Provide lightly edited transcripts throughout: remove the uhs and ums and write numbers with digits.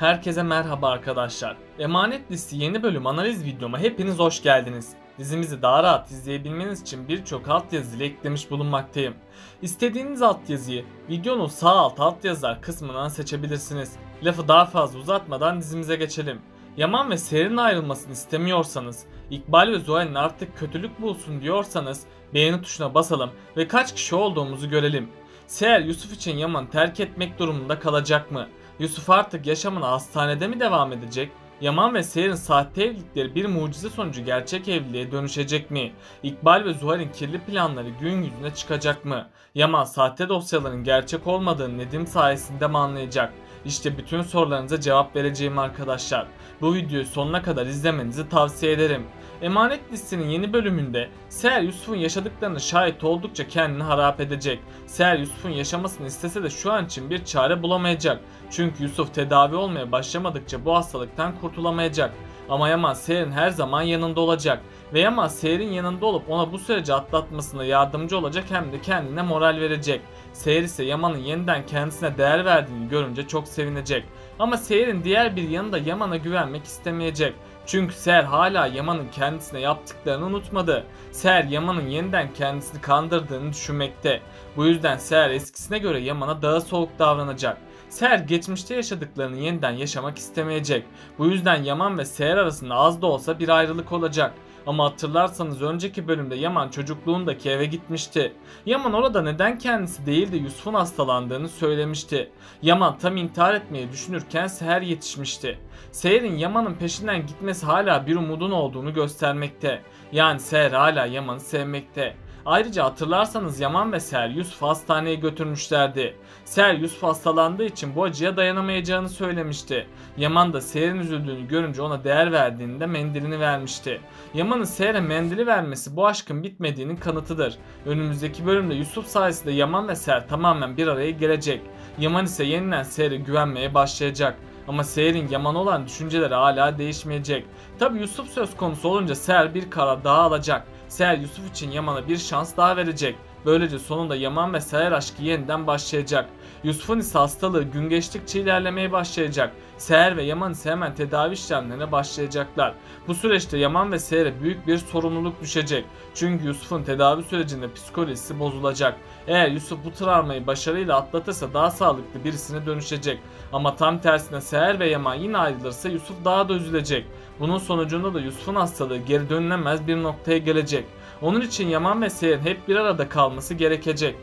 Herkese merhaba arkadaşlar. Emanet Listesi yeni bölüm analiz videoma hepiniz hoş geldiniz. Dizimizi daha rahat izleyebilmeniz için birçok altyazı ile eklemiş bulunmaktayım. İstediğiniz altyazıyı videonun sağ alt altyazılar kısmından seçebilirsiniz. Lafı daha fazla uzatmadan dizimize geçelim. Yaman ve Seher'in ayrılmasını istemiyorsanız, İkbal ve Zuhal'in artık kötülük bulsun diyorsanız beğeni tuşuna basalım ve kaç kişi olduğumuzu görelim. Seher Yusuf için Yaman'ı terk etmek durumunda kalacak mı? Yusuf artık yaşamına hastanede mi devam edecek? Yaman ve Seher'in sahte evlilikleri bir mucize sonucu gerçek evliliğe dönüşecek mi? İkbal ve Zuhal'in kirli planları gün yüzüne çıkacak mı? Yaman sahte dosyaların gerçek olmadığını Nedim sayesinde mi anlayacak? İşte bütün sorularınıza cevap vereceğim arkadaşlar. Bu videoyu sonuna kadar izlemenizi tavsiye ederim. Emanet Listesi'nin yeni bölümünde Seher Yusuf'un yaşadıklarını şahit oldukça kendini harap edecek. Seher Yusuf'un yaşamasını istese de şu an için bir çare bulamayacak. Çünkü Yusuf tedavi olmaya başlamadıkça bu hastalıktan kurtulamayacak. Ama Yaman Seher'in her zaman yanında olacak. Ve Yaman Seher'in yanında olup ona bu süreci atlatmasına yardımcı olacak hem de kendine moral verecek. Seher ise Yaman'ın yeniden kendisine değer verdiğini görünce çok sevinecek. Ama Seher'in diğer bir yanında Yaman'a güvenmek istemeyecek. Çünkü Seher hala Yaman'ın kendisine yaptıklarını unutmadı. Seher Yaman'ın yeniden kendisini kandırdığını düşünmekte. Bu yüzden Seher eskisine göre Yaman'a daha soğuk davranacak. Seher geçmişte yaşadıklarını yeniden yaşamak istemeyecek. Bu yüzden Yaman ve Seher arasında az da olsa bir ayrılık olacak. Ama hatırlarsanız önceki bölümde Yaman çocukluğundaki eve gitmişti. Yaman orada neden kendisi değil de Yusuf'un hastalandığını söylemişti. Yaman tam intihar etmeyi düşünürken Seher yetişmişti. Seher'in Yaman'ın peşinden gitmesi hala bir umudun olduğunu göstermekte. Yani Seher hala Yaman'ı sevmekte. Ayrıca hatırlarsanız Yaman ve Seher Yusuf'u hastaneye götürmüşlerdi. Seher Yusuf hastalandığı için bu acıya dayanamayacağını söylemişti. Yaman da Seher'in üzüldüğünü görünce ona değer verdiğinde mendilini vermişti. Yaman'ın Seher'e mendili vermesi bu aşkın bitmediğinin kanıtıdır. Önümüzdeki bölümde Yusuf sayesinde Yaman ve Seher tamamen bir araya gelecek. Yaman ise yeniden Seher'e güvenmeye başlayacak. Ama Seher'in Yaman'a olan düşünceleri hala değişmeyecek. Tabi Yusuf söz konusu olunca Seher bir karar daha alacak. Seher Yusuf için Yaman'a bir şans daha verecek. Böylece sonunda Yaman ve Seher aşkı yeniden başlayacak. Yusuf'un ise hastalığı gün geçtikçe ilerlemeye başlayacak. Seher ve Yaman ise hemen tedavi işlemlerine başlayacaklar. Bu süreçte Yaman ve Seher'e büyük bir sorumluluk düşecek. Çünkü Yusuf'un tedavi sürecinde psikolojisi bozulacak. Eğer Yusuf bu travmayı başarıyla atlatırsa daha sağlıklı birisine dönüşecek. Ama tam tersine Seher ve Yaman yine ayrılırsa Yusuf daha da üzülecek. Bunun sonucunda da Yusuf'un hastalığı geri dönülemez bir noktaya gelecek. Onun için Yaman ve Seher'in hep bir arada kalması gerekecek.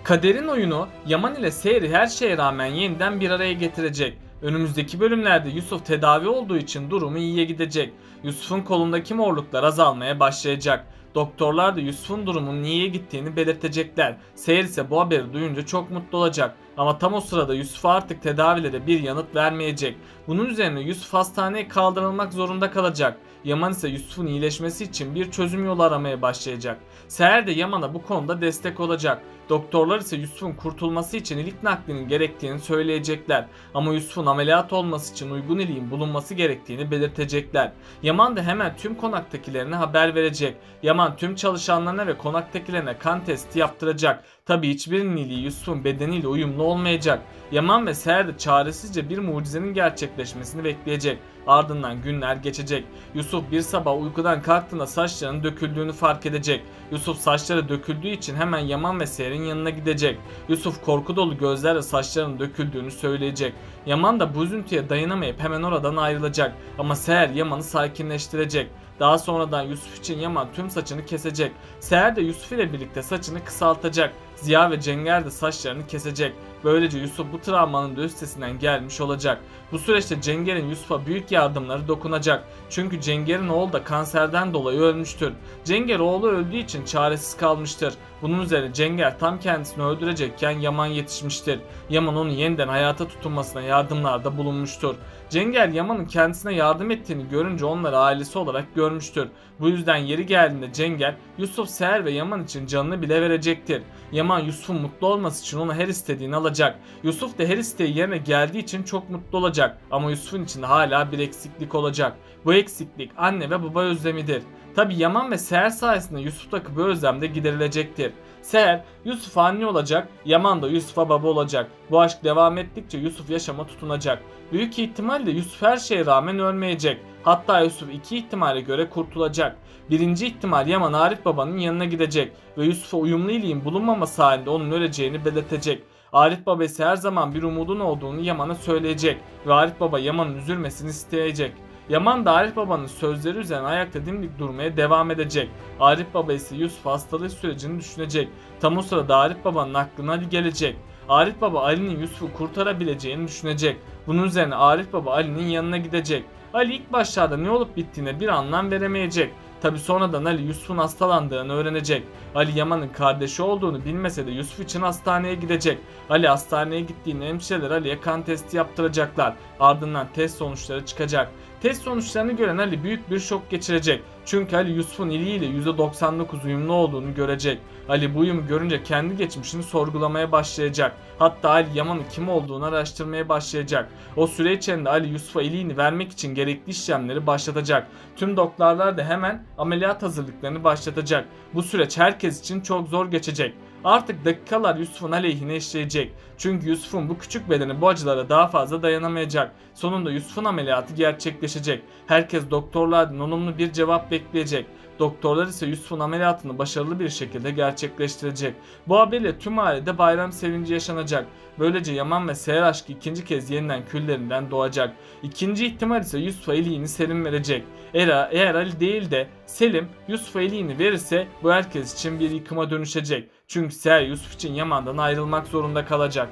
Kaderin oyunu Yaman ile Seher'i her şeye rağmen yeniden bir araya getirecek. Önümüzdeki bölümlerde Yusuf tedavi olduğu için durumu iyiye gidecek. Yusuf'un kolundaki morluklar azalmaya başlayacak. Doktorlar da Yusuf'un durumunun iyiye gittiğini belirtecekler. Seher ise bu haberi duyunca çok mutlu olacak. Ama tam o sırada Yusuf artık tedavilere bir yanıt vermeyecek. Bunun üzerine Yusuf hastaneye kaldırılmak zorunda kalacak. Yaman ise Yusuf'un iyileşmesi için bir çözüm yolu aramaya başlayacak. Seher de Yaman'a bu konuda destek olacak. Doktorlar ise Yusuf'un kurtulması için ilik naklinin gerektiğini söyleyecekler. Ama Yusuf'un ameliyat olması için uygun iliğin bulunması gerektiğini belirtecekler. Yaman da hemen tüm konaktakilerine haber verecek. Yaman tüm çalışanlarına ve konaktakilerine kan testi yaptıracak. Tabi hiçbirinin iliği Yusuf'un bedeniyle uyumlu olmayacak. Yaman ve Seher de çaresizce bir mucizenin gerçekleşmesini bekleyecek. Ardından günler geçecek. Yusuf bir sabah uykudan kalktığında saçlarının döküldüğünü fark edecek. Yusuf saçları döküldüğü için hemen Yaman ve Seher'in yanına gidecek. Yusuf korku dolu gözlerle saçlarının döküldüğünü söyleyecek. Yaman da bu üzüntüye dayanamayıp hemen oradan ayrılacak. Ama Seher Yaman'ı sakinleştirecek. Daha sonradan Yusuf için Yaman tüm saçını kesecek. Seher de Yusuf ile birlikte saçını kısaltacak. Ziya ve Cenger de saçlarını kesecek. Böylece Yusuf bu travmanın da üstesinden gelmiş olacak. Bu süreçte Cenger'in Yusuf'a büyük yardımları dokunacak. Çünkü Cenger'in oğlu da kanserden dolayı ölmüştür. Cenger oğlu öldüğü için çaresiz kalmıştır. Bunun üzerine Cenger tam kendisini öldürecekken Yaman yetişmiştir. Yaman onu yeniden hayata tutunmasına yardımlarda bulunmuştur. Cenger Yaman'ın kendisine yardım ettiğini görünce onları ailesi olarak görmüştür. Bu yüzden yeri geldiğinde Cenger, Yusuf, Seher ve Yaman için canını bile verecektir. Yaman Yusuf'un mutlu olması için ona her istediğini alacak. Yusuf da her isteği yerine geldiği için çok mutlu olacak. Ama Yusuf'un içinde hala bir eksiklik olacak. Bu eksiklik anne ve baba özlemidir. Tabi Yaman ve Seher sayesinde Yusuf'taki bu özlem de giderilecektir. Seher Yusuf'a anne olacak, Yaman da Yusuf'a baba olacak. Bu aşk devam ettikçe Yusuf yaşama tutunacak. Büyük ihtimalle Yusuf her şeye rağmen ölmeyecek. Hatta Yusuf iki ihtimale göre kurtulacak. Birinci ihtimal Yaman Arif babanın yanına gidecek ve Yusuf'a uyumlu iyiliğin bulunmaması halinde onun öleceğini belirtecek. Arif baba ise her zaman bir umudun olduğunu Yaman'a söyleyecek ve Arif baba Yaman'ın üzülmesini isteyecek. Yaman da Arif babanın sözleri üzerine ayakta dimdik durmaya devam edecek. Arif baba ise Yusuf hastalığı sürecini düşünecek. Tam o sırada Arif babanın aklına Ali gelecek. Arif baba Ali'nin Yusuf'u kurtarabileceğini düşünecek. Bunun üzerine Arif baba Ali'nin yanına gidecek. Ali ilk başlarda ne olup bittiğine bir anlam veremeyecek. Tabi sonradan Ali Yusuf'un hastalandığını öğrenecek. Ali Yaman'ın kardeşi olduğunu bilmese de Yusuf için hastaneye gidecek. Ali hastaneye gittiğinde hemşireler Ali'ye kan testi yaptıracaklar. Ardından test sonuçları çıkacak. Test sonuçlarını gören Ali büyük bir şok geçirecek. Çünkü Ali Yusuf'un iliğiyle %99 uyumlu olduğunu görecek. Ali bu uyumu görünce kendi geçmişini sorgulamaya başlayacak. Hatta Ali Yaman'ın kim olduğunu araştırmaya başlayacak. O süre içinde Ali Yusuf'a iliğini vermek için gerekli işlemleri başlatacak. Tüm doktorlar da hemen ameliyat hazırlıklarını başlatacak. Bu süreç herkes için çok zor geçecek. Artık dakikalar Yusuf'un aleyhine işleyecek. Çünkü Yusuf'un bu küçük bedeni bu acılara daha fazla dayanamayacak. Sonunda Yusuf'un ameliyatı gerçekleşecek. Herkes doktorlardan olumlu bir cevap bekleyecek. Doktorlar ise Yusuf'un ameliyatını başarılı bir şekilde gerçekleştirecek. Bu haberle tüm ailede bayram sevinci yaşanacak. Böylece Yaman ve Seher aşkı ikinci kez yeniden küllerinden doğacak. İkinci ihtimal ise Yusuf'a iliğini Selim verecek. Eğer Ali değil de Selim Yusuf'a iliğini verirse bu herkes için bir yıkıma dönüşecek. Çünkü Seher Yusuf için Yaman'dan ayrılmak zorunda kalacak.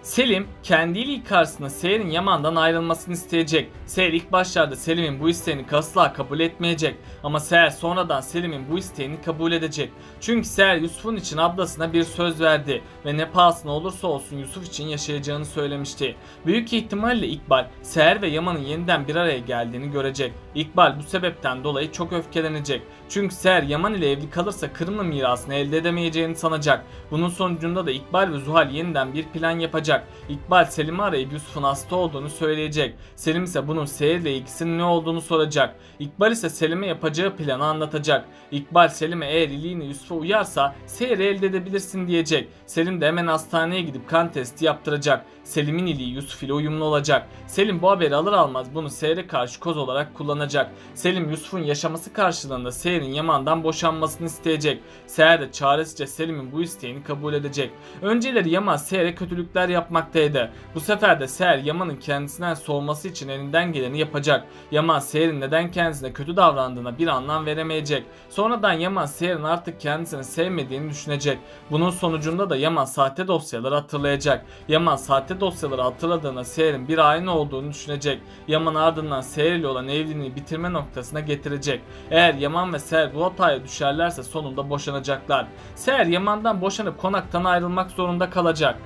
Selim kendi iliği karşısında Seher'in Yaman'dan ayrılmasını isteyecek. Seher ilk başlarda Selim'in bu isteğini asla kabul etmeyecek. Ama Seher sonradan Selim'in bu isteğini kabul edecek. Çünkü Seher Yusuf'un için ablasına bir söz verdi ve ne pahasına olursa olsun Yusuf için yaşayacağını söylemişti. Büyük ihtimalle İkbal, Seher ve Yaman'ın yeniden bir araya geldiğini görecek. İkbal bu sebepten dolayı çok öfkelenecek. Çünkü Seher Yaman ile evli kalırsa Kırımlı mirasını elde edemeyeceğini sanacak. Bunun sonucunda da İkbal ve Zuhal yeniden bir plan yapacak. İkbal Selim'i arayıp Yusuf'un hasta olduğunu söyleyecek. Selim ise bunun Seher ile ilgisinin ne olduğunu soracak. İkbal ise Selim'e yapacağı planı anlatacak. İkbal Selim'e eğer iliğini Yusuf'a uyarsa Seher'i elde edebilirsin diyecek. Selim de hemen hastaneye gidip kan testi yaptıracak. Selim'in iliği Yusuf ile uyumlu olacak. Selim bu haberi alır almaz bunu Seher'e karşı koz olarak kullanacak. Selim Yusuf'un yaşaması karşılığında Seher'in Yaman'dan boşanmasını isteyecek. Seher de çaresizce Selim'in bu isteğini kabul edecek. Önceleri Yaman Seher'e kötülükler yapmaktaydı. Bu sefer de Seher Yaman'ın kendisinden soğuması için elinden geleni yapacak. Yaman Seher'in neden kendisine kötü davrandığına bir anlam veremeyecek. Sonradan Yaman Seher'in artık kendisini sevmediğini düşünecek. Bunun sonucunda da Yaman sahte dosyaları hatırlayacak. Yaman sahte dosyaları hatırladığında Seher'in bir hain olduğunu düşünecek. Yaman ardından Seher ile olan evliliğini bitirme noktasına getirecek. Eğer Yaman ve Seher bu hataya düşerlerse sonunda boşanacaklar. Seher Yaman'dan boşanıp konaktan ayrılmak zorunda kalacak.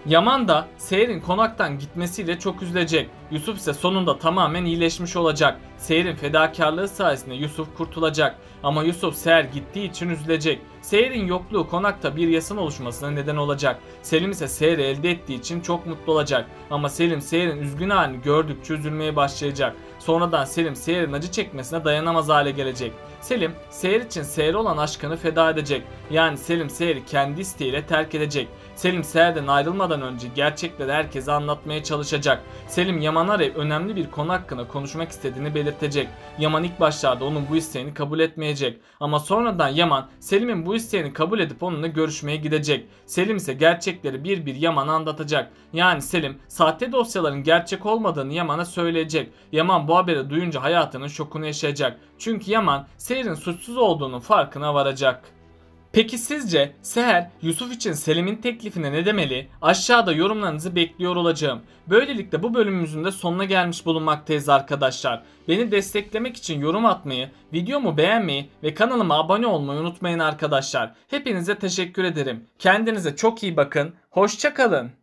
Yaman da Seher'in konaktan gitmesiyle çok üzülecek. Yusuf ise sonunda tamamen iyileşmiş olacak. Seher'in fedakarlığı sayesinde Yusuf kurtulacak. Ama Yusuf Seher gittiği için üzülecek. Seher'in yokluğu konakta bir yasın oluşmasına neden olacak. Selim ise Seher'i elde ettiği için çok mutlu olacak. Ama Selim Seher'in üzgün halini gördükçe üzülmeye başlayacak. Sonradan Selim Seher'in acı çekmesine dayanamaz hale gelecek. Selim Seher için Seher'e olan aşkını feda edecek. Yani Selim Seher'i kendi isteğiyle terk edecek. Selim Seher'den ayrılmadan önce gerçekleri herkese anlatmaya çalışacak. Selim Yaman'a önemli bir konu hakkında konuşmak istediğini belirtecek. Yaman ilk başlarda onun bu isteğini kabul etmeyecek. Ama sonradan Yaman Selim'in bu isteğini kabul edip onunla görüşmeye gidecek. Selim ise gerçekleri bir bir Yaman'a anlatacak. Yani Selim sahte dosyaların gerçek olmadığını Yaman'a söyleyecek. Yaman bu haberi duyunca hayatının şokunu yaşayacak. Çünkü Yaman Seher'in suçsuz olduğunun farkına varacak. Peki sizce Seher Yusuf için Selim'in teklifine ne demeli? Aşağıda yorumlarınızı bekliyor olacağım. Böylelikle bu bölümümüzün de sonuna gelmiş bulunmaktayız arkadaşlar. Beni desteklemek için yorum atmayı, videomu beğenmeyi ve kanalıma abone olmayı unutmayın arkadaşlar. Hepinize teşekkür ederim. Kendinize çok iyi bakın. Hoşça kalın.